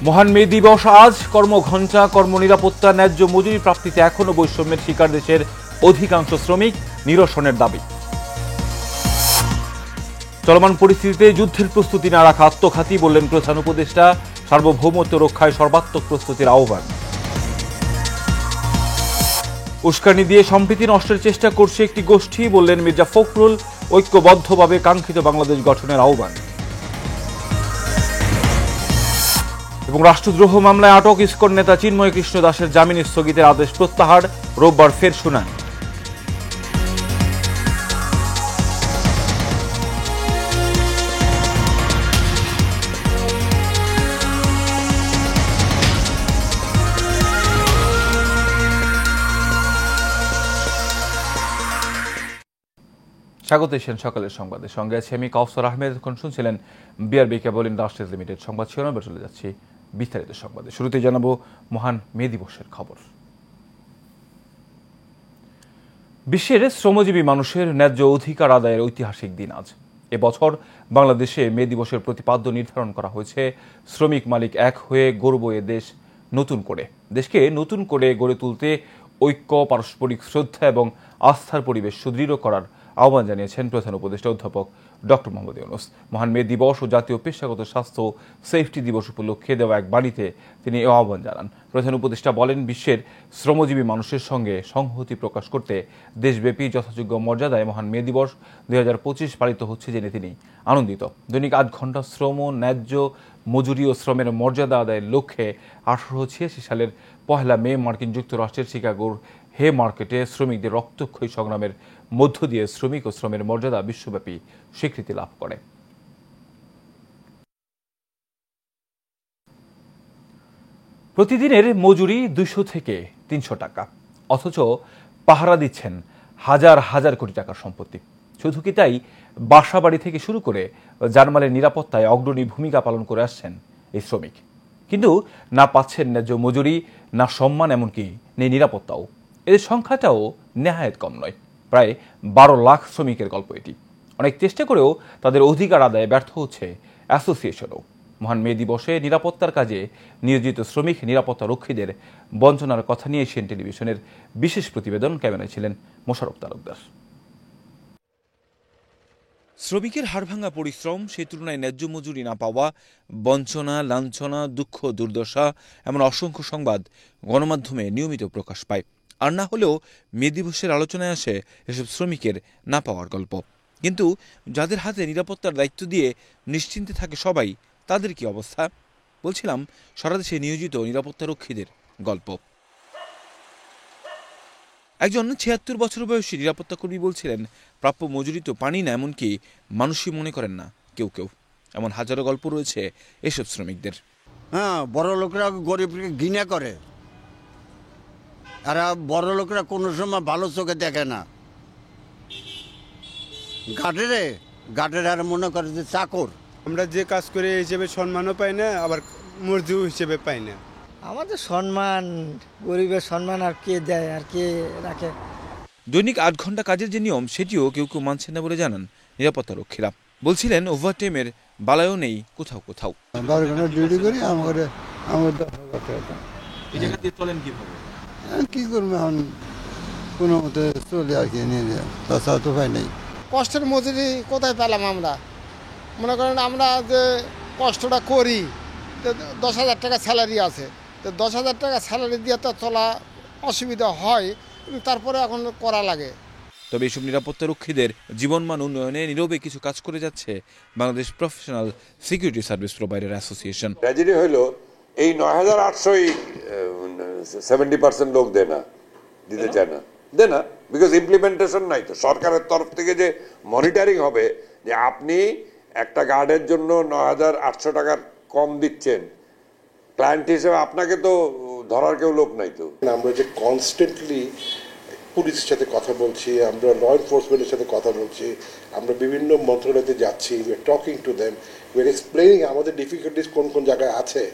মহান মে দিবস আজ। কর্মঘণ্টা, কর্মনিরাপত্তা, ন্যায্য মজুরি প্রাপ্তিতে এখনো বৈষম্যের শিকার দেশের অধিকাংশ শ্রমিক, নিরসনের দাবি। চলমান পরিস্থিতিতে যুদ্ধের প্রস্তুতি না রাখা আত্মঘাতী, বললেন প্রধান উপদেষ্টা। সার্বভৌমত্ব রক্ষায় সর্বাত্মক প্রস্তুতির আহ্বান। উস্কানি দিয়ে সম্প্রীতি নষ্টের চেষ্টা করছে একটি গোষ্ঠী, বললেন মির্জা ফখরুল। ঐক্যবদ্ধভাবে কাঙ্ক্ষিত বাংলাদেশ গঠনের আহ্বান। এবং রাষ্ট্রদ্রোহ মামলায় আটক ইসকন নেতা চিন্ময় কৃষ্ণ দাসের জামিন স্থগিতের আদেশ প্রত্যাহার, রোববার ফের শুনানি। স্বাগত এশিয়ান সকালের সংবাদে, সঙ্গে আছে আমি কাউসার আহমেদ। এখন শুনছিলেন বিআরবি কেবল ইন্ডাস্ট্রিজ লিমিটেড সংবাদ শিরোনাম। চলে যাচ্ছি বিস্তারিত সংবাদে। শুরুতেই জানাবো মহান মে দিবসের খবর। বিশ্বের শ্রমজীবী মানুষের ন্যায্য অধিকার আদায়ের ঐতিহাসিক দিন আজ। এবছর বাংলাদেশে মে দিবসের প্রতিপাদ্য নির্ধারণ করা হয়েছে শ্রমিক মালিক এক হয়ে গড়ব এ দেশ নতুন করে। দেশকে নতুন করে গড়ে তুলতে ঐক্য, পারস্পরিক শ্রদ্ধা এবং আস্থার পরিবেশ সুদৃঢ় করার আহ্বান জানিয়েছেন প্রধান উপদেষ্টা অধ্যাপক ডক্টর মোহাম্মদ ইউনূস। মহান মে দিবস ও জাতীয় পেশাগত স্বাস্থ্য সেফটি দিবস উপলক্ষে দেওয়া এক বাণীতে তিনি এই আহ্বান জানান। প্রধান উপদেষ্টা বলেন, বিশ্বের শ্রমজীবী মানুষের সঙ্গে সংহতি প্রকাশ করতে দেশব্যাপী যথাযোগ্য মর্যাদায় মহান মে দিবস 2025 পালিত হচ্ছে জেনে তিনি আনন্দিত। দৈনিক 8 ঘণ্টা শ্রম, ন্যায্য মজুরি ও শ্রমের মর্যাদা আদায়ের লক্ষ্যে 1886 সালের 1 মে মার্কিন যুক্তরাষ্ট্রের শিকাগোর হে মার্কেটে শ্রমিকদের রক্তক্ষয়ী সংগ্রামের মধ্য দিয়ে শ্রমিক ও শ্রমের মর্যাদা বিশ্বব্যাপী স্বীকৃতি লাভ করে। প্রতিদিনের মজুরি 200 থেকে 300 টাকা, অথচ পাহারা দিচ্ছেন হাজার হাজার কোটি টাকার সম্পত্তি। শুধু কি তাই, বাসা বাড়ি থেকে শুরু করে জানমালের নিরাপত্তায় অগ্রণী ভূমিকা পালন করে আসছেন এই শ্রমিক। কিন্তু না পাচ্ছেন ন্যায্য মজুরি, না সম্মান, এমনকি নেই নিরাপত্তাও। এদের সংখ্যাটাও নেহায়েত কম নয়। প্রায় 12 লাখ শ্রমিকের গল্প এটি। অনেক চেষ্টা করেও তাদের অধিকার আদায়ে ব্যর্থ হচ্ছে অ্যাসোসিয়েশনও। মহান মে দিবসে নিরাপত্তার কাজে নিয়োজিত শ্রমিক নিরাপত্তা রক্ষীদের বঞ্চনার কথা নিয়ে এশিয়ান টেলিভিশনের বিশেষ প্রতিবেদন। ক্যামেরায় ছিলেন মোশাররফ তালুকদার। শ্রমিকের হাড়ভাঙা পরিশ্রম, সেই তুলনায় ন্যায্য মজুরি না পাওয়া, বঞ্চনা, লাঞ্ছনা, দুঃখ, দুর্দশা, এমন অসংখ্য সংবাদ গণমাধ্যমে নিয়মিত প্রকাশ পায়। আর না হলেও মে দিবসের আলোচনায় আসে এসব শ্রমিকের না পাওয়ার গল্প। কিন্তু যাদের হাতে নিরাপত্তার দায়িত্ব দিয়ে নিশ্চিন্তে থাকে সবাই, তাদের কি অবস্থা? বলছিলাম সারা দেশে নিয়োজিত নিরাপত্তা রক্ষীদের গল্প। একজন 76 বছর বয়সী নিরাপত্তা কর্মী বলছিলেন, প্রাপ্য মজুরি তো পানি না, এমনকি মানুষই মনে করেন না কেউ কেউ। এমন হাজারো গল্প রয়েছে এসব শ্রমিকদের। বড় লোকরা গরিবকে ঘৃণা করে, আর বড় লোকরা কোনো সময় ভালো চোখে দেখে না। গাটের আর মনে করে যে চাকর। আমরা যে কাজ করে হিসেবে সম্মানও পাই না, আবার মজুরি হিসেবে পাই না। আমাদের সম্মান, গরিবের সম্মান আর কে দেয়, আর কে রাখে? দৈনিক 8 ঘণ্টা কাজের যে নিয়ম, সেটিও কেউ কেউ মানছেন না বলে জানান নিরাপত্তা রক্ষীরা। বলছিলেন, ওভারটাইমের বালায়ও নেই কোথাও কোথাও। 12 ঘন্টা ডিউটি করি, আমার 10,000 টাকা। এই জায়গা দিয়ে চলেন কিভাবে? কি করবো এখন, কোনো মতে চলে আর কি, নিয়ে যায়, তাছাড়া তো পাই নাই। কষ্টের মজুরি কোথায় পেলাম আমরা? মনে করেন আমরা যে কষ্টটা করি, 10,000 টাকা স্যালারি আছে, তো 10,000 টাকা স্যালারি দিয়ে তো চলা অসুবিধা হয়, তারপরে এখন করা লাগে। তবে এইসব নিরাপত্তা রক্ষীদের জীবনমান উন্নয়নে নীরবে কিছু কাজ করে যাচ্ছে Bangladesh professional security service provider association. Tragedy হইল এই 9,800 70% লোক দিতে চায় না, বিকজ ইমপ্লিমেন্টেশন নাই। তো সরকারের তরফ থেকে যে মনিটরিং হবে, যে আপনি একটা গার্ডের জন্য 9,800 টাকার কম দিচ্ছেন, ক্লায়েন্ট হিসেবে আপনাকে তো ধরার কেউ লোক নাই। তো আমরা যে কনস্ট্যান্টলি পুলিশের সাথে কথা বলছি, আমরা ল এনফোর্সমেন্টের সাথে কথা বলছি, আমরা বিভিন্ন মন্ত্রণালয়তে যাচ্ছি, we are talking to them, we are explaining আমাদের ডিফিকাল্টিস কোন কোন জায়গায় আছে।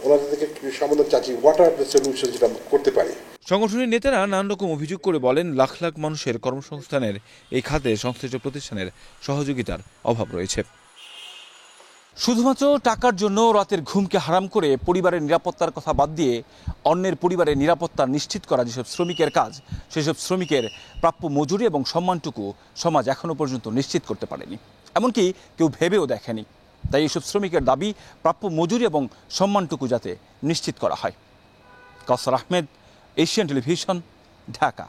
ওনাদের থেকে সমাধান চাচ্ছি, হোয়াট আর দ্য সলিউশন যেটা করতে পারি। সংগঠনের নেতারা নানান রকম অভিযোগ করে বলেন, লাখ লাখ মানুষের কর্মসংস্থানের এই খাতে সংশ্লিষ্ট প্রতিষ্ঠানের সহযোগিতার অভাব রয়েছে। শুধুমাত্র টাকার জন্য রাতের ঘুমকে হারাম করে পরিবারের নিরাপত্তার কথা বাদ দিয়ে অন্যের পরিবারের নিরাপত্তা নিশ্চিত করা যেসব শ্রমিকের কাজ, সেসব শ্রমিকের প্রাপ্য মজুরি এবং সম্মানটুকু সমাজ এখনো পর্যন্ত নিশ্চিত করতে পারেনি, এমনকি কেউ ভেবেও দেখেনি। তাই এইসব শ্রমিকের দাবি প্রাপ্য মজুরি এবং সম্মানটুকু যাতে নিশ্চিত করা হয়। কাউসার আহমেদ, এশিয়ান টেলিভিশন, ঢাকা।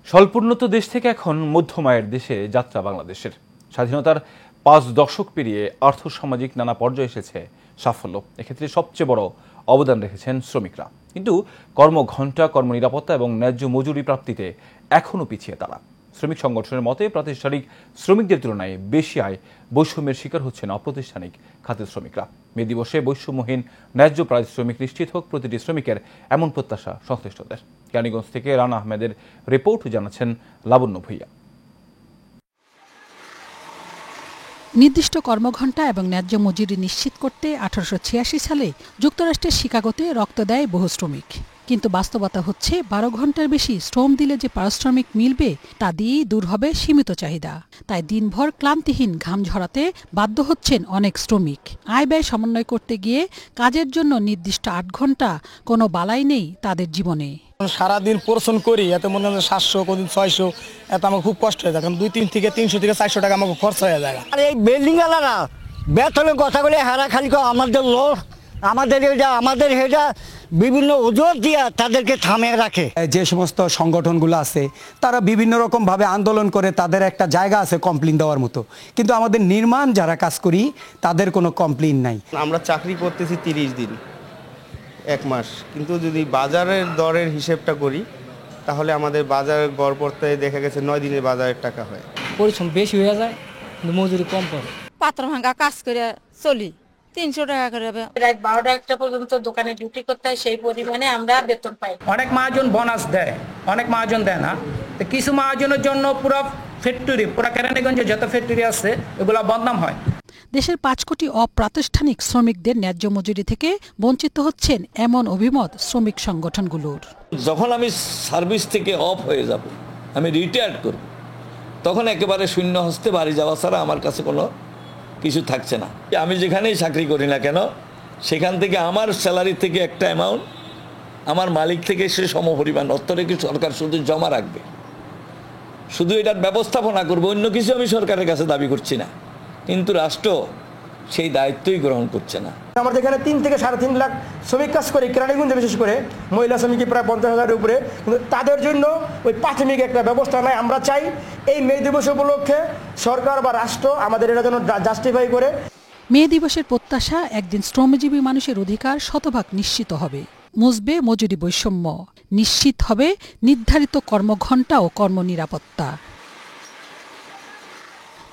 স্বল্পোন্নত দেশ থেকে এখন মধ্যম আয়ের দেশে যাত্রা বাংলাদেশের। স্বাধীনতার 5 দশক পেরিয়ে আর্থসামাজিক নানা পর্যায়ে এসেছে সাফল্য। এক্ষেত্রে সবচেয়ে বড় অবদান রেখেছেন শ্রমিকরা। কিন্তু কর্মঘণ্টা, কর্মনিরাপত্তা এবং ন্যায্য মজুরি প্রাপ্তিতে এখনও পিছিয়ে তারা। শ্রমিক সংগঠনের মতে প্রাতিষ্ঠানিক শ্রমিকদের তুলনায় বেশি আয় বৈষম্যের শিকার হচ্ছেন অপ্রাতিষ্ঠানিক খাতের শ্রমিকরা। মে দিবসে বৈষম্যহীন ন্যায্য পারিশ্রমিক নিশ্চিত হোক প্রতিটি শ্রমিকের, এমন প্রত্যাশা সংশ্লিষ্টদের। কেরানীগঞ্জ থেকে রানা আহমেদের রিপোর্ট, জানাচ্ছেন লাবণ্য ভূঁইয়া। নির্দিষ্ট কর্মঘণ্টা এবং ন্যায্য মজুরি নিশ্চিত করতে 1886 সালে যুক্তরাষ্ট্রের শিকাগোতে রক্ত দেয় বহু শ্রমিক। কিন্তু বাস্তবতা হচ্ছে 12 ঘন্টার বেশি শ্রম দিলে যে পারিশ্রমিক মিলবে তা দিয়েই দূর হবে সীমিত চাহিদা। তাই দিনভর ক্লান্তিহীন ঘাম ঝরাতে বাধ্য হচ্ছেন অনেক শ্রমিক। আয় ব্যয় সমন্বয় করতে গিয়ে কাজের জন্য নির্দিষ্ট 8 ঘন্টা কোনো বালাই নেই তাদের জীবনে। সারাদিন পরিশ্রম করি, এত মনে হয় 700, কোনদিন 600, এত আমার খুব কষ্ট হয়ে যায়। কারণ 2-3 থেকে 300 থেকে 400 টাকা আমাকে খরচ হয়ে যায়। আর এই বিল্ডিং আলারা বেতনের কথা বলে হারা খালি আমাদের লোক, আমাদের হেডা বিভিন্ন অজুহাত দিয়া তাদেরকে থামিয়ে রাখে। যে সমস্ত সংগঠনগুলো আছে তারা বিভিন্ন রকমভাবে আন্দোলন করে, তাদের একটা জায়গা আছে কমপ্লেন দেওয়ার মতো, কিন্তু আমাদের নির্মাণ যারা কাজ করি তাদের কোনো কমপ্লেন নাই। আমরা চাকরি করতেছি 30 দিন, 1 মাস, কিন্তু যদি বাজারের দরের হিসেবটা করি তাহলে আমাদের বাজারের গড় পড়তে দেখা গেছে 9 দিনের বাজারের টাকা হয়। পরিশ্রম বেশি হয়ে যায় কিন্তু মজুরি কম পড়ে। পাত্র ভাঙা কাজ করে চলি, 300 টাকা করে। রাত 12টা পর্যন্ত দোকানে ডিউটি করতে হয়, সেই পরিমাণে আমরা বেতন পাই। অনেক মহাজন বোনাস দেয়, অনেক মহাজন দেয় না। তো কিছু মহাজনের জন্য পুরো ফ্যাক্টরি, পুরো কেরানীগঞ্জে যত ফ্যাক্টরি আছে এগুলো বদনাম হয়। দেশের 5 কোটি অপ্রাতিষ্ঠানিক শ্রমিকদের ন্যায্য মজুরি থেকে বঞ্চিত হচ্ছেন এমন অভিমত শ্রমিক সংগঠনগুলোর। যখন আমি সার্ভিস থেকে অফ হয়ে যাব, আমি রিটায়ার্ড করব, তখন একেবারে শূন্য হস্তে বাড়ি যাওয়া ছাড়া আমার কাছে কোনো কিছু থাকছে না। আমি যেখানেই চাকরি করি না কেন, সেখান থেকে আমার স্যালারি থেকে একটা অ্যামাউন্ট আমার মালিক থেকে সে সমপরিমাণ অর্থ রেখে সরকার শুধু জমা রাখবে, শুধু এটার ব্যবস্থাপনা করবো, অন্য কিছু আমি সরকারের কাছে দাবি করছি না। কিন্তু রাষ্ট্র সেই দায়িত্বই গ্রহণ করছে না। আমাদের এখানে 3 থেকে 3.5 লাখ শ্রমিক কাজ করে কেরানীগঞ্জে, বিশেষ করে মহিলা শ্রমিক প্রায় 50,000-এর উপরে, কিন্তু তাদের জন্য ওই প্রাথমিক একটা ব্যবস্থা নাই। আমরা চাই এই মে দিবস উপলক্ষে সরকার বা রাষ্ট্র আমাদের এটা যেন জাস্টিফাই করে। মে দিবসের প্রত্যাশা একদিন শ্রমজীবী মানুষের অধিকার শতভাগ নিশ্চিত হবে, মুছবে মজুরি বৈষম্য, নিশ্চিত হবে নির্ধারিত কর্মঘণ্টা ও কর্মনিরাপত্তা।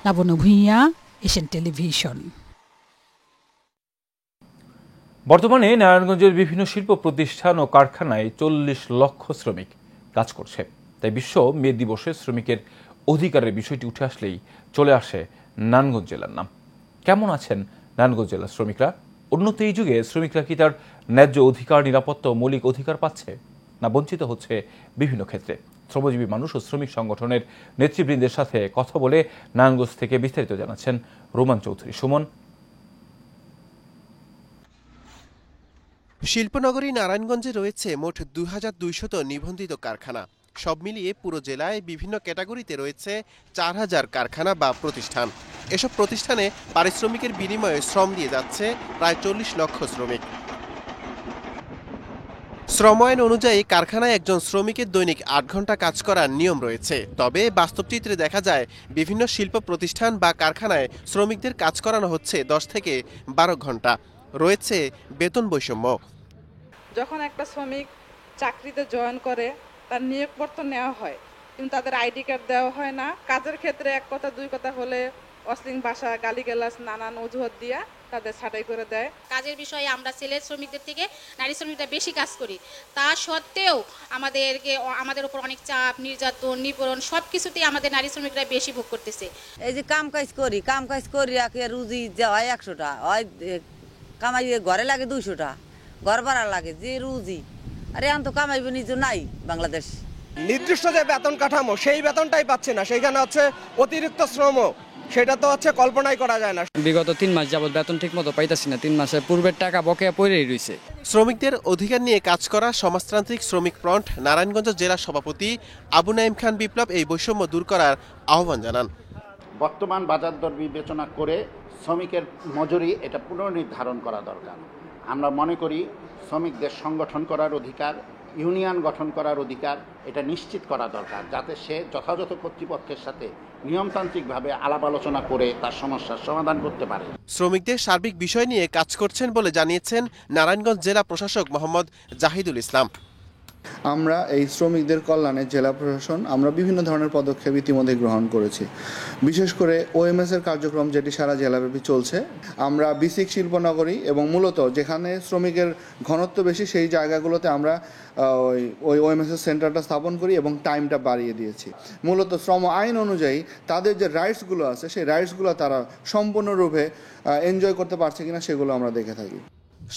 লাবণ্য ভূঁইয়া, এশিয়ান টেলিভিশন। বর্তমানে নারায়ণগঞ্জের বিভিন্ন শিল্প প্রতিষ্ঠান ও কারখানায় 40 লক্ষ শ্রমিক কাজ করছে। তাই বিশ্ব মে দিবসে শ্রমিকের অধিকারের বিষয়টি উঠে আসলেই চলে আসে নারায়ণগঞ্জ জেলার নাম। কেমন আছেন নারায়ণগঞ্জ জেলার শ্রমিকরা? উন্নত এই যুগে শ্রমিকরা কি তার ন্যায্য অধিকার, নিরাপত্তা ও মৌলিক অধিকার পাচ্ছে, না বঞ্চিত হচ্ছে বিভিন্ন ক্ষেত্রে? শ্রমজীবী মানুষ ও শ্রমিক সংগঠনের নেতৃবৃন্দের সাথে কথা বলে নারায়ণগঞ্জ থেকে বিস্তারিত জানাচ্ছেন রোমান চৌধুরী। সুমন। শিল্পনগরী নারায়ণগঞ্জে রয়েছে মোট 2200 নিবন্ধিত কারখানা। সব মিলিয়ে পুরো জেলায় বিভিন্ন ক্যাটাগরিতে রয়েছে 4000 কারখানা বা প্রতিষ্ঠান। এসব প্রতিষ্ঠানে পারিশ্রমিকের বিনিময়ে শ্রম দিয়ে যাচ্ছে প্রায় 40 লক্ষ শ্রমিক। শ্রম আইন অনুযায়ী কারখানায় একজন শ্রমিকের দৈনিক 8 ঘন্টা কাজ করার নিয়ম রয়েছে। তবে বাস্তব চিত্রে দেখা যায় বিভিন্ন শিল্প প্রতিষ্ঠান বা কারখানায় শ্রমিকদের কাজ করানো হচ্ছে 10 থেকে 12 ঘন্টা। রয়েছে বেতন বৈষম্য। যখন একটা শ্রমিক চাকরিতে জয়েন করে তার নিয়োগপত্র নেওয়া হয়, কিন্তু তাদের আইডি কার্ড দেওয়া হয় না। কাজের ক্ষেত্রে 1 কথা 2 কথা হলে অশ্লীল ভাষা, গালিগালাজ, নানান অজুহাত দিয়া তাদের ছাঁটাই করে দেয়। কাজের বিষয়ে আমরা ছেলে শ্রমিকদের থেকে নারী শ্রমিকরা বেশি কাজ করি, তা সত্ত্বেও আমাদের উপর অনেক চাপ, নির্যাতন, নিপীড়ন সবকিছুতেই আমাদের নারী শ্রমিকরা বেশি ভোগ করতেছে। এই যে কাম কাজ করি রুজি দেওয়া হয় 100টা, হয় কামাই ঘরে লাগে 200টা, ঘর ভাড়া লাগে যে রুজি। আরে এখন তো কামাইবে নিজে নাই বাংলাদেশ। নির্দিষ্ট যে বেতন কাঠামো সেই বেতনটাই পাচ্ছে না, সেইখানে হচ্ছে অতিরিক্ত শ্রম, সেটা তো হচ্ছে কল্পনাই করা যায় না। বিগত 3 মাস যাবত বেতন ঠিক মতো পাইতাছি না, 3 মাসের পূর্বের টাকা বকেয়া পড়েই রয়েছে। শ্রমিকদের অধিকার নিয়ে কাজ করা সমাজতান্ত্রিক শ্রমিক ফ্রন্ট নারায়ণগঞ্জ জেলা সভাপতি আবু নাইম খান বিপ্লব এই বৈষম্য দূর করার আহ্বান জানান। বর্তমান বাজার দর বিবেচনা করে শ্রমিকের মজুরি এটা পুনর্নির্ধারণ করা দরকার। আমরা মনে করি শ্রমিকদের সংগঠন করার অধিকার, ইউনিয়ন গঠন করার অধিকার এটা নিশ্চিত করা দরকার, যাতে সে যথাযথ কর্তৃপক্ষের সাথে নিয়মতান্ত্রিকভাবে আলাপ আলোচনা করে তার সমস্যার সমাধান করতে পারে। শ্রমিকদের সার্বিক বিষয় নিয়ে কাজ করছেন বলে জানিয়েছেন নারায়ণগঞ্জ জেলা প্রশাসক মোহাম্মদ জাহিদুল ইসলাম। আমরা এই শ্রমিকদের কল্যাণে জেলা প্রশাসন আমরা বিভিন্ন ধরনের পদক্ষেপ ইতিমধ্যে গ্রহণ করেছি। বিশেষ করে ওএমএস এর কার্যক্রম যেটি সারা জেলাব্যাপী চলছে, আমরা বিসিক শিল্পনগরী এবং মূলত যেখানে শ্রমিকের ঘনত্ব বেশি সেই জায়গাগুলোতে আমরা ওই ওএমএস এর সেন্টারটা স্থাপন করি এবং টাইমটা বাড়িয়ে দিয়েছি। মূলত শ্রম আইন অনুযায়ী তাদের যে রাইটসগুলো আছে সেই রাইটসগুলো তারা সম্পূর্ণরূপে এনজয় করতে পারছে কিনা সেগুলো আমরা দেখে থাকি।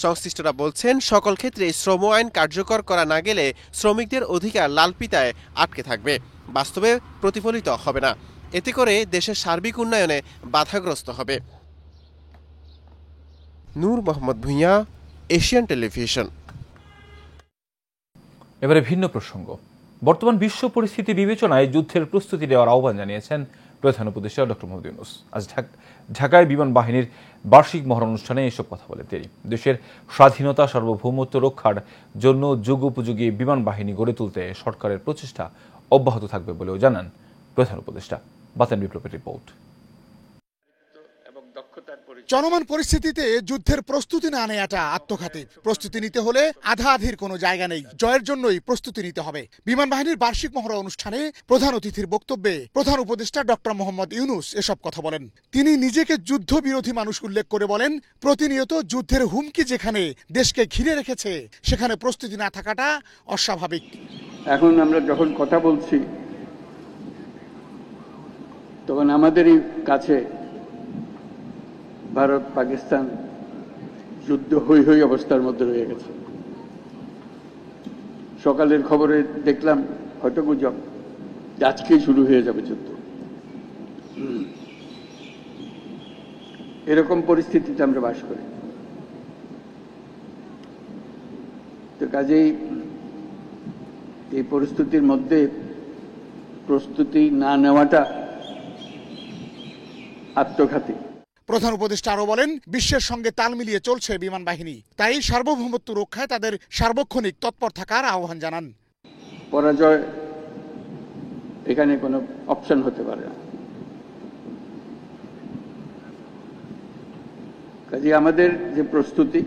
সংশ্লিষ্টরা বলছেন সকল ক্ষেত্রে শ্রম আইন কার্যকর করা না গেলে শ্রমিকদের অধিকার লালপিতায় আটকে থাকবে, বাস্তবে প্রতিফলিত হবে না। এতে করে দেশের সার্বিক উন্নয়নে বাধাগ্রস্ত হবে। নূর মোহাম্মদ ভূঁইয়া, এশিয়ান টেলিভিশন। এবারে ভিন্ন প্রসঙ্গ। বর্তমান বিশ্ব পরিস্থিতি বিবেচনায় যুদ্ধের প্রস্তুতি নেওয়ার আহ্বান জানিয়েছেন প্রধান উপদেষ্টা ডক্টর মোহাম্মদ ইউনূস। আজ ঢাকায় বিমান বাহিনীর বার্ষিক মহড়া অনুষ্ঠানে এসব কথা বলেন তিনি। দেশের স্বাধীনতা সার্বভৌমত্ব রক্ষার জন্য যুগোপযোগী বিমান বাহিনী গড়ে তুলতে সরকারের প্রচেষ্টা অব্যাহত থাকবে বলেও জানান প্রধান উপদেষ্টা। বাতেন বিপ্লবের রিপোর্ট। চলমান পরিস্থিতিতে যুদ্ধের প্রস্তুতি না নেওয়াটা আত্মঘাতী। প্রস্তুতি নিতে হলে আধা আধির কোনো জায়গা নেই, জয়ের জন্যই প্রস্তুতি নিতে হবে। বিমান বাহিনীর বার্ষিক মহড়া অনুষ্ঠানে প্রধান অতিথির বক্তব্যে প্রধান উপদেষ্টা ডক্টর মোহাম্মদ ইউনূস এসব কথা বলেন। তিনি নিজেকে যুদ্ধ বিরোধী মানুষ উল্লেখ করে বলেন, প্রতিনিয়ত যুদ্ধের হুমকি যেখানে দেশকে ঘিরে রেখেছে সেখানে প্রস্তুতি না থাকাটা অস্বাভাবিক। এখন আমরা যখন কথা বলছি তখন আমাদেরই কাছে ভারত পাকিস্তান যুদ্ধ হই হই অবস্থার মধ্যে রয়ে গেছে। সকালের খবরে দেখলাম হয়তো গুজব আজকেই শুরু হয়ে যাবে যুদ্ধ। এরকম পরিস্থিতিতে আমরা বাস করি। তো কাজেই এই পরিস্থিতির মধ্যে প্রস্তুতি না নেওয়াটা আত্মঘাতী। প্রধান উপদেষ্টা আরো বলেন, বিশ্বের সঙ্গে তাল মিলিয়ে চলছে বিমান বাহিনী, তাই সার্বভৌমত্ব রক্ষায় তাদের সার্বক্ষণিক তৎপর থাকার আহ্বান জানান। পরাজয় এখানে কোনো অপশন হতে পারে না। কাজে আমাদের যে প্রস্তুতি,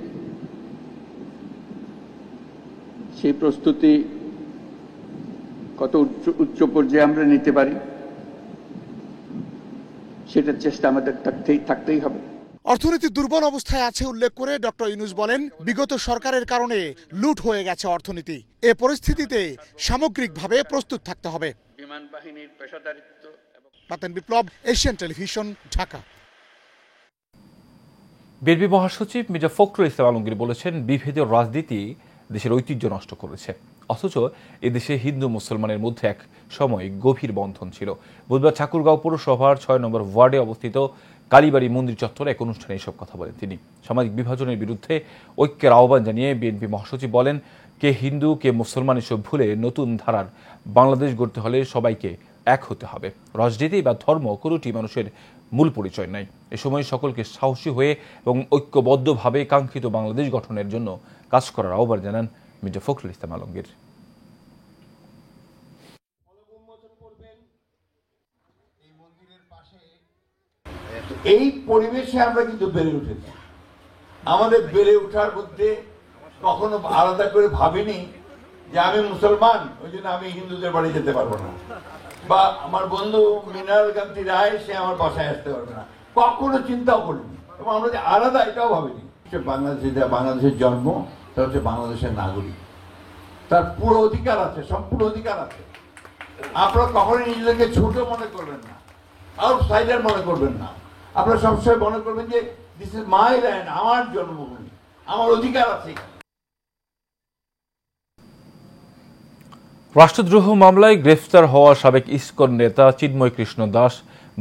সেই প্রস্তুতি কত উচ্চ পর্যায়ে আমরা নিতে পারি সেটার চেষ্টা আমাদের থাকতেই হবে। অর্থনীতি দুর্বল অবস্থায় আছে উল্লেখ করে ডক্টর ইউনূস বলেন, বিগত সরকারের কারণে লুট হয়ে গেছে অর্থনীতি। এ পরিস্থিতিতে সামগ্রিকভাবে প্রস্তুত থাকতে হবে। বিমান বাহিনীর পেশাদারিত্ব। বাতেন বিপ্লব, এশিয়ান টেলিভিশন, ঢাকা। বিএনপি মহাসচিব মির্জা ফখরুল ইসলাম আলমগীর বলেছেন, বিভেদের রাজনীতি দেশের ঐতিহ্য নষ্ট করেছে, অথচ এদেশে হিন্দু মুসলমানের মধ্যে এক সময় গভীর বন্ধন ছিল। বুধবার ঠাকুরগাঁও পৌরসভার ৬ নম্বর ওয়ার্ডে অবস্থিত কালীবাড়ি মন্দির চত্বরে এক অনুষ্ঠানে এসব কথা বলেন তিনি। সামাজিক বিভাজনের বিরুদ্ধে ঐক্যের আহ্বান জানিয়ে বিএনপি মহাসচিব বলেন, কে হিন্দু কে মুসলমান এসব ভুলে নতুন ধারার বাংলাদেশ গড়তে হলে সবাইকে এক হতে হবে। রাজনীতি বা ধর্ম কোনোটি মানুষের মূল পরিচয় নাই। এ সময় সকলকে সাহসী হয়ে এবং ঐক্যবদ্ধভাবে কাঙ্ক্ষিত বাংলাদেশ গঠনের জন্য কাজ করার আহ্বান জানান মির্জা ফখরুল ইসলাম আলমগীর। এই পরিবেশে আমরা কিন্তু বেড়ে উঠেছি। আমাদের বেড়ে ওঠার মধ্যে কখনো আলাদা করে ভাবিনি যে আমি মুসলমান, ওই জন্য আমি হিন্দুদের বাড়ি যেতে পারবো না, বা আমার বন্ধু মৃণাল কান্তি রায় সে আমার বাসায় আসতে পারবে না, কখনো চিন্তাও করিনি। এবং আমরা যে আলাদা এটাও ভাবিনি। বাংলাদেশের জন্ম, তা হচ্ছে বাংলাদেশের নাগরিক, তার পুরো অধিকার আছে, সম্পূর্ণ অধিকার আছে। আপনারা কখনোই নিজেদেরকে ছোট মনে করবেন না, আউটসাইডার মনে করবেন না। আপনারা সবসময় মনে করবেন যে দিস ইজ মাই ল্যান্ড, আমার জন্মভূমি, আমার অধিকার আছে। রাষ্ট্রদ্রোহ মামলায় গ্রেফতার হওয়া সাবেক ইসকন নেতা চিন্ময় কৃষ্ণ দাস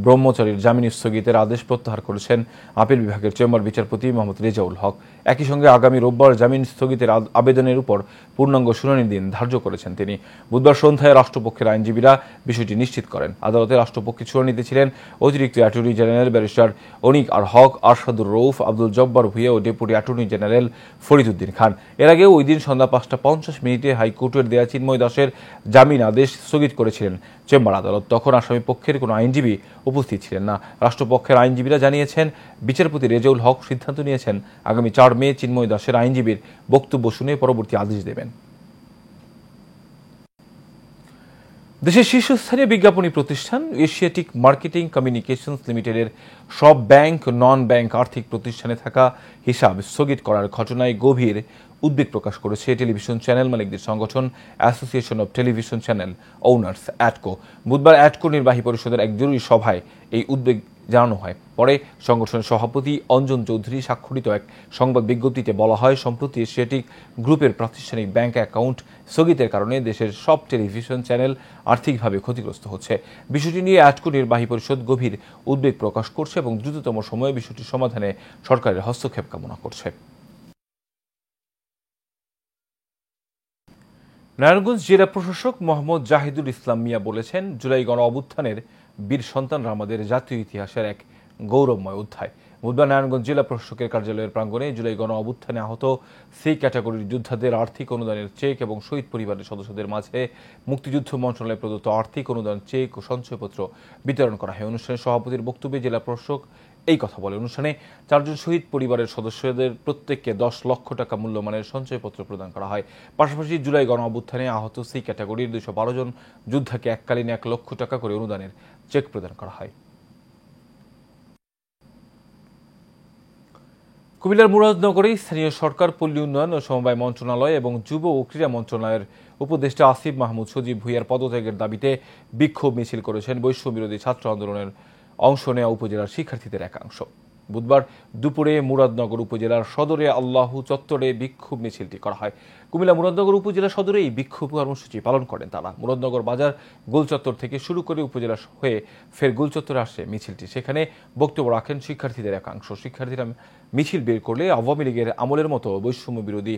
ব্রহ্মচারীর জামিন স্থগিতের আদেশ প্রত্যাহার করেছেন আপিল বিভাগের চেম্বার বিচারপতি মোহাম্মদ রেজাউল হক। একই সঙ্গে আগামী রোববার জামিন স্থগিতের আবেদনের উপর পূর্ণাঙ্গ শুনানির দিন ধার্য করেছেন তিনি। বুধবার সন্ধ্যায় রাষ্ট্রপক্ষের আইনজীবীরা বিষয়টি নিশ্চিত করেন। আদালতে রাষ্ট্রপক্ষের শুনানিতে ছিলেন অতিরিক্ত অ্যাটর্নি জেনারেল ব্যারিস্টার অনিক আর হক, আরশাদুর রউফ, আব্দুল জব্বার ভুঁইয়া ও ডেপুটি অ্যাটর্নি জেনারেল ফরিদউদ্দিন খান। এর আগে ওই দিন সন্ধ্যা 5:50 হাইকোর্টের দেয়া চিন্ময় দাসের জামিন আদেশ স্থগিত করেছিলেন চেম্বার আদালত। তখন আসামি পক্ষের কোনো আইনজীবী উপস্থিত ছিলেন না। রাষ্ট্রপক্ষের আইনজীবীরা জানিয়েছেন, বিচারপতি রেজাউল হক সিদ্ধান্ত নিয়েছেন আগামী 4 মে চিন্ময় দাসের আইনজীবীর বক্তব্য শুনে পরবর্তী আদেশ দেবেন। দেশের শীর্ষস্থানীয় বিজ্ঞাপনী প্রতিষ্ঠান এশিয়াটিক মার্কেটিং কমিউনিকেশনস লিমিটেডের সব ব্যাংক, নন ব্যাংক আর্থিক প্রতিষ্ঠানে থাকা হিসাব স্থগিত করার ঘটনায় গভীর উদ্বেগ প্রকাশ করেছে টেলিভিশন চ্যানেল মালিকদের সংগঠন association of television channel owners অ্যাটকো। বুধবার অ্যাটকো নির্বাহী পরিষদের এক জরুরি সভায় এই উদ্বেগ জানানো হয়। পরে সংগঠনের সভাপতি অঞ্জন চৌধুরী স্বাক্ষরিত এক সংবাদ বিজ্ঞপ্তিতে বলা হয়, সম্প্রতি এশিয়াটিক গ্রুপের প্রাতিষ্ঠানিক ব্যাংক অ্যাকাউন্ট স্থগিতের কারণে দেশের সব টেলিভিশন চ্যানেল আর্থিকভাবে ক্ষতিগ্রস্ত হচ্ছে। বিষয়টি নিয়ে অ্যাটকো নির্বাহী পরিষদ গভীর উদ্বেগ প্রকাশ করছে এবং দ্রুততম সময়ে বিষয়টির সমাধানে সরকারের হস্তক্ষেপ কামনা করছে। নারায়ণগঞ্জ জেলা প্রশাসক মোহাম্মদ জাহিদুল ইসলাম মিয়া বলেছেন, জুলাই গণ অভ্যুত্থানের বীর সন্তানরা আমাদের জাতীয় ইতিহাসের এক গৌরবময় অধ্যায়। বুধবার নারায়ণগঞ্জ জেলা প্রশাসকের কার্যালয়ের প্রাঙ্গণে জুলাই গণ অভ্যুত্থানে আহত সি ক্যাটাগরির যোদ্ধাদের আর্থিক অনুদানের চেক এবং শহীদ পরিবারের সদস্যদের মাঝে মুক্তিযুদ্ধ মন্ত্রণালয় প্রদত্ত আর্থিক অনুদান চেক ও সঞ্চয়পত্র বিতরণ করা হয়। অনুষ্ঠানে সভাপতির বক্তব্যে জেলা প্রশাসক এই কথা বলে। অনুষ্ঠানে 4 জন শহীদ পরিবারের সদস্যদের প্রত্যেককে 10 লক্ষ টাকা মূল্যমানের সঞ্চয়পত্র প্রদান করা হয়। পাশাপাশি জুলাই গণ অভ্যুত্থানে আহত সি ক্যাটাগরির 212 জন যোদ্ধাকে এককালীন 1 লক্ষ টাকা করে অনুদানের চেক প্রদান করা হয়। কুমিল্লার মুরাদনগরে স্থানীয় সরকার, পল্লী উন্নয়ন ও সমবায় মন্ত্রণালয় এবং যুব ও ক্রীড়া মন্ত্রণালয়ের উপদেষ্টা আসিফ মাহমুদ সজীব ভুঁইয়ার পদত্যাগের দাবিতে বিক্ষোভ মিছিল করেছেন বৈষম্যবিরোধী ছাত্র আন্দোলনের অংশ নেওয়া উপজেলার শিক্ষার্থীদের একাংশ। বুধবার দুপুরে মুরাদনগর উপজেলার সদরে আল্লাহু চত্বরে বিক্ষোভ মিছিলটি করা হয়। কুমিল্লা মুরাদনগর উপজেলা সদরে এই বিক্ষোভ কর্মসূচি পালন করেন তারা। মুরাদনগর বাজার গোলচত্বর থেকে শুরু করে উপজেলা হয়ে ফের গোলচত্বরে আসে মিছিলটি। সেখানে বক্তব্য রাখেন শিক্ষার্থীদের একাংশ। শিক্ষার্থীরা মিছিল বের করলে আওয়ামী লীগের আমলের মতো বৈষম্য বিরোধী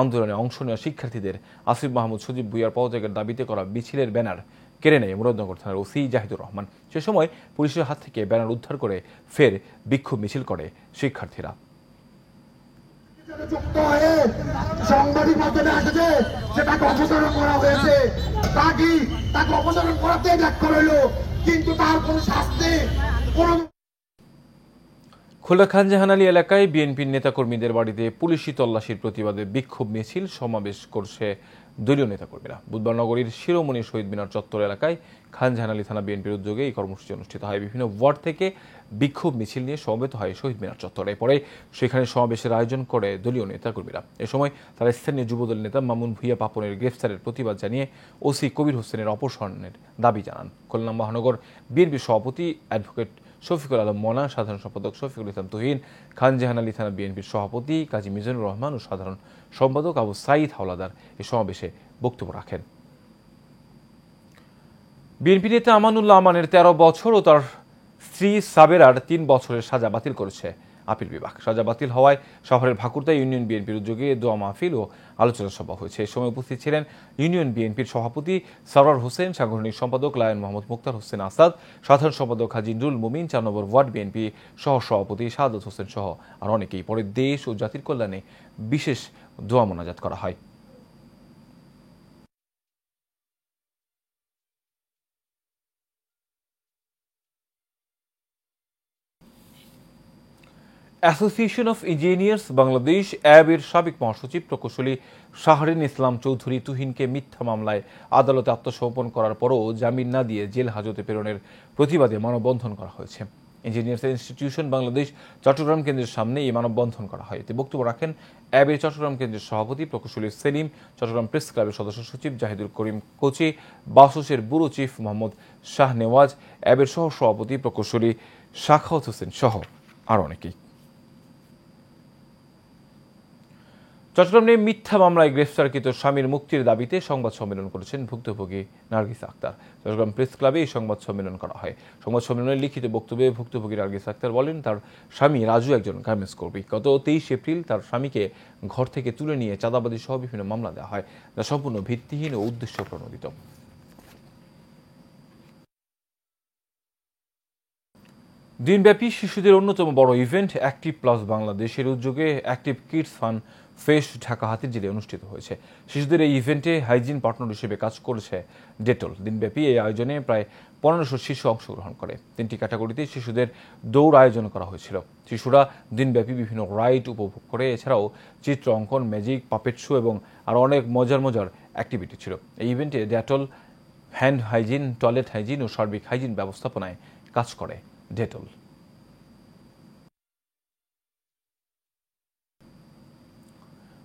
আন্দোলনে অংশ নেওয়া শিক্ষার্থীদের আসিফ মাহমুদ সজীব ভুঁইয়ার পদত্যাগের দাবিতে করা মিছিলের ব্যানার কেড়ে নেয় মুরাদনগর থানার ওসি জাহিদুর রহমান। সে সময় পুলিশের হাত থেকে ব্যানার উদ্ধার করে ফের বিক্ষোভ মিছিল করে শিক্ষার্থীরা। খুলনা খানজাহান আলী এলাকায় বিএনপির নেতাকর্মীদের বাড়িতে পুলিশি তল্লাশির প্রতিবাদে বিক্ষোভ মিছিল সমাবেশ করছে দলীয় নেতাকর্মীরা। বুধবার নগরীর শিরোমণি শহীদ মিনার চত্বর এলাকায় খানজাহান আলী থানা বিএনপির উদ্যোগে এই কর্মসূচি অনুষ্ঠিত হয়। বিভিন্ন ওয়ার্ড থেকে বিক্ষোভ মিছিল নিয়ে সমবেত হয় শহীদ মিনার চত্বরে। পরে সেখানে সমাবেশের আয়োজন করে দলীয় নেতাকর্মীরা। এ সময় তারা স্থানীয় যুবদল নেতা মামুন ভুঁইয়া পাপনের গ্রেফতারের প্রতিবাদ জানিয়ে ওসি কবির হোসেনের অপসারণের দাবি জানান। খুলনা মহানগর বিএনপির সভাপতি অ্যাডভোকেট শফিকুল আলম মনা, সাধারণ সম্পাদক শফিকুল ইসলাম তুহিন, খানজাহান আলী থানা বিএনপির সভাপতি কাজী মিজানুর রহমান ও সাধারণ সম্পাদক আবু সাইদ হাওলাদার এ সমাবেশে বক্তব্য রাখেন। বিএনপি নেতা আমানুল্লাহ আমানের 13 বছর ও তার স্ত্রী সাবেরার 3 বছরের সাজা বাতিল করেছে আপিল বিভাগ। সাজা বাতিল হওয়ায় শহরের ভাকুরদা ইউনিয়ন বিএনপির উদ্যোগে দোয়া মাহফিল ও আলোচনা সভা হয়েছে। এই সময় উপস্থিত ছিলেন ইউনিয়ন বিএনপির সভাপতি সরওয়ার হোসেন, সাংগঠনিক সম্পাদক লায়ন মোহাম্মদ মুক্তার হোসেন আসাদ, সাধারণ সম্পাদক হাজী নুরুল মুমিন, 4 নম্বর ওয়ার্ড বিএনপি সহ সভাপতি শাহাদত হোসেন সহ আর অনেকেই। পরে দেশ ও জাতির কল্যাণে বিশেষ দোয়া মোনাজাত করা হয়। অ্যাসোসিয়েশন অফ ইঞ্জিনিয়ার্স বাংলাদেশ অ্যাবের সাবেক মহাসচিব প্রকৌশলী শাহরিন ইসলাম চৌধুরী তুহিনকে মিথ্যা মামলায় আদালতে আত্মসমর্পণ করার পরও জামিন না দিয়ে জেল হাজতে প্রেরণের প্রতিবাদে মানববন্ধন করা হয়েছে। ইঞ্জিনিয়ার্স ইনস্টিটিউশন বাংলাদেশ চট্টগ্রাম কেন্দ্রের সামনে এই মানববন্ধন করা হয়। এতে বক্তব্য রাখেন অ্যাবের চট্টগ্রাম কেন্দ্রের সভাপতি প্রকৌশলী সেলিম, চট্টগ্রাম প্রেস ক্লাবের সদস্য সচিব জাহিদুল করিম কোচি, বাসসের ব্যুরো চিফ মোহাম্মদ শাহ নেওয়াজ, অ্যাবের সহ সভাপতি প্রকৌশলী শাখাওয়াত হোসেন সহ আর অনেকেই। চট্টগ্রামে মিথ্যা মামলায় গ্রেফতারকৃত স্বামীর মুক্তির দাবিতে সংবাদ সম্মেলন করেছেন ভুক্তভোগী নার্গিস আক্তার। চট্টগ্রাম প্রেস ক্লাবে এই সংবাদ সম্মেলন করা হয়। সংবাদ সম্মেলনে লিখিত বক্তব্যে ভুক্তভোগী নার্গিস আক্তার বলেন, তার স্বামী রাজু একজন গার্মেন্টস কর্মী। গত 23 এপ্রিল তার স্বামীকে ঘর থেকে তুলে নিয়ে চাঁদাবাজি সহ বিভিন্ন মামলা দেওয়া হয়, যা সম্পূর্ণ ভিত্তিহীন ও উদ্দেশ্য প্রণোদিত। দিনব্যাপী শিশুদের অন্যতম বড় ইভেন্ট অ্যাক্টিভ প্লাস বাংলাদেশের উদ্যোগে active kids fun fest Dhaka হাতিরঝিলে অনুষ্ঠিত হয়েছে। শিশুদের এই ইভেন্টে হাইজিন পার্টনার হিসেবে কাজ করেছে ডেটল। দিনব্যাপী এই আয়োজনে প্রায় 1500 শিশু অংশগ্রহণ করে। 3টি ক্যাটাগরিতে শিশুদের দৌড় আয়োজন করা হয়েছিল। শিশুরা দিনব্যাপী বিভিন্ন রাইড উপভোগ করে। এছাড়াও চিত্র অঙ্কন, ম্যাজিক, পাপেট শো এবং আরও অনেক মজার অ্যাক্টিভিটি ছিল। এই ইভেন্টে Dettol hand hygiene, toilet hygiene ও সার্বিক হাইজিন ব্যবস্থাপনায় কাজ করে ডেটল।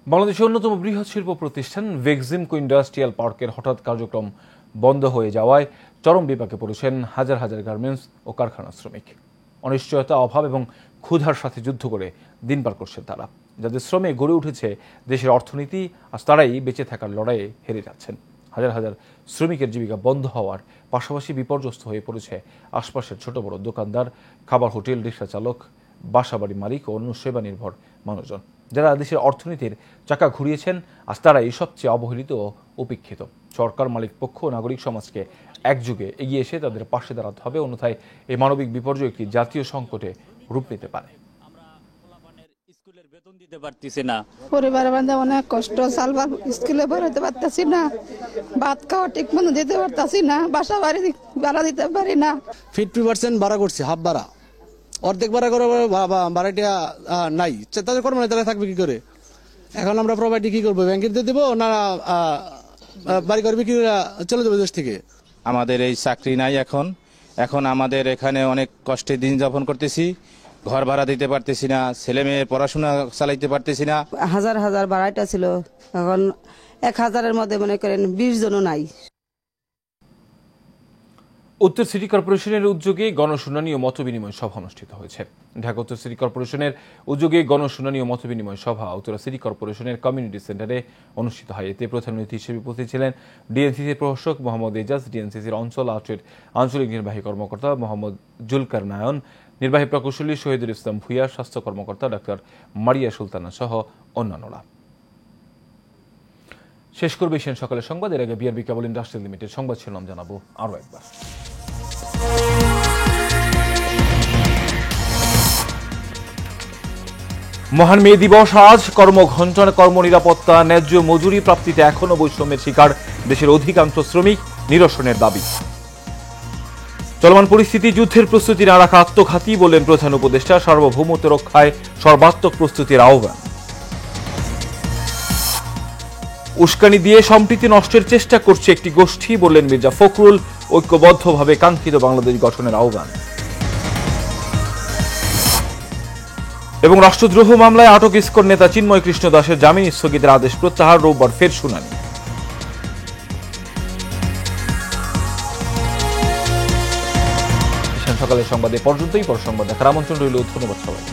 বাংলাদেশের অন্যতম বৃহৎ শিল্প প্রতিষ্ঠান ভেক্সিমকো ইন্ডাস্ট্রিয়াল পার্কের হঠাৎ কার্যক্রম বন্ধ হয়ে যাওয়ায় চরম বিপাকে পড়েছেন হাজার হাজার গার্মেন্টস ও কারখানা শ্রমিক। অনিশ্চয়তা, অভাব এবং ক্ষুধার সাথে যুদ্ধ করে দিন পার করছেন তারা। যাদের শ্রমে গড়ে উঠেছে দেশের অর্থনীতি, আজ তারাই বেঁচে থাকার লড়াইয়ে হেরে যাচ্ছেন। হাজার হাজার শ্রমিকের জীবিকা বন্ধ হওয়ার পাশাপাশি বিপর্যস্ত হয়ে পড়েছে আশপাশের ছোট বড় দোকানদার, খাবার হোটেল, রিক্সা চালক, বাসাবাড়ি মালিক ও অন্য সেবা নির্ভর মানুষজন। যারা দেশের অর্থনীতির চাকা ঘুরিয়েছেন, আজ তারাই সবচেয়ে অবহেলিত ও উপেক্ষিত। সরকার, মালিক পক্ষ ও নাগরিক সমাজকে একযোগে এগিয়ে এসে তাদের পাশে দাঁড়াতে হবে, অন্যথায় এই মানবিক বিপর্যয় একটি জাতীয় সংকটে রূপ নিতে পারে। পরিবারের মধ্যে অনেক কষ্ট, সালবার স্কুলে বেরোতে পারতেছি না, ভাত খাওয়া ঠিক মতো দিতে পারতেছি না, বাসা বাড়ি ভাড়া দিতে পারি না। 50% ভাড়া করছি, হাফ ভাড়া, অর্ধেক ভাড়া করে ভাড়াটা নাই, তাদের কর্ম তারা থাকবে কি করে? এখন আমরা প্রপার্টি কি করবো, ব্যাংকে দিয়ে দেবো না বাড়ি করবে কি চলে যাবো দেশ থেকে? আমাদের এই চাকরি নাই এখন আমাদের এখানে অনেক কষ্টে দিন যাপন করতেছি, ঘর ভাড়া দিতে পারতেছি না, ছেলে মেয়ের পড়াশোনা চালাইতে পারতেছি না। হাজার হাজার ভাড়াটা ছিল, এখন 1000-এর মধ্যে মনে করেন 20 জনও নাই। উত্তর সিটি কর্পোরেশনের উদ্যোগে গণশুনানি ও মতবিনিময় সভা অনুষ্ঠিত হয়েছে। ঢাকা উত্তর সিটি কর্পোরেশনের উদ্যোগে গণশুনানি ও মতবিনিময় সভা উত্তরা সিটি কর্পোরেশনের কমিউনিটি সেন্টারে অনুষ্ঠিত হয়। এতে প্রধান অতিথি হিসেবে উপস্থিত ছিলেন ডিএনসিসির প্রশাসক মোহাম্মদ এজাজ, ডিএনসিসির অঞ্চল আউটলেট আঞ্চলিক নির্বাহী কর্মকর্তা মোহাম্মদ জুলকার নায়ন, নির্বাহী প্রকৌশলী শহীদুল ইসলাম ভুইয়া, স্বাস্থ্য কর্মকর্তা ডাক্তার মারিয়া সুলতানা সহ অন্যান্যরা। শেষ করবে এশিয়ান সকালের সংবাদ। এর আগে বিআরবি কেবল ইন্ডাস্ট্রিয়াল লিমিটেড সংবাদ শিরোনাম জানাবো আরও একবার। মহান মে দিবস আজ। কর্মঘণ্টার কর্মনিরাপত্তা, ন্যায্য মজুরি প্রাপ্তিতে এখনো বৈষম্যের শিকার দেশের অধিকাংশ শ্রমিক, নিরসনের দাবি। চলমান পরিস্থিতি, যুদ্ধের প্রস্তুতি না রাখা আত্মঘাতী বললেন প্রধান উপদেষ্টা। সার্বভৌমত্ব রক্ষায় সর্বাত্মক প্রস্তুতির আহ্বান। উস্কানি দিয়ে সম্প্রীতি নষ্টের চেষ্টা করছে একটি গোষ্ঠী বললেন মির্জা ফখরুল। ঐক্যবদ্ধভাবে কাঙ্ক্ষিত বাংলাদেশ গঠনের আহ্বান। এবং রাষ্ট্রদ্রোহ মামলায় আটক ইসকন নেতা চিন্ময় কৃষ্ণ দাসের জামিন স্থগিতের আদেশ প্রত্যাহার, রোববার ফের শুনানি। সকালের সংবাদে পর্যন্তই। পর সংবাদ দেখার আমন্ত্রণ রইল। ধন্যবাদ সবাই।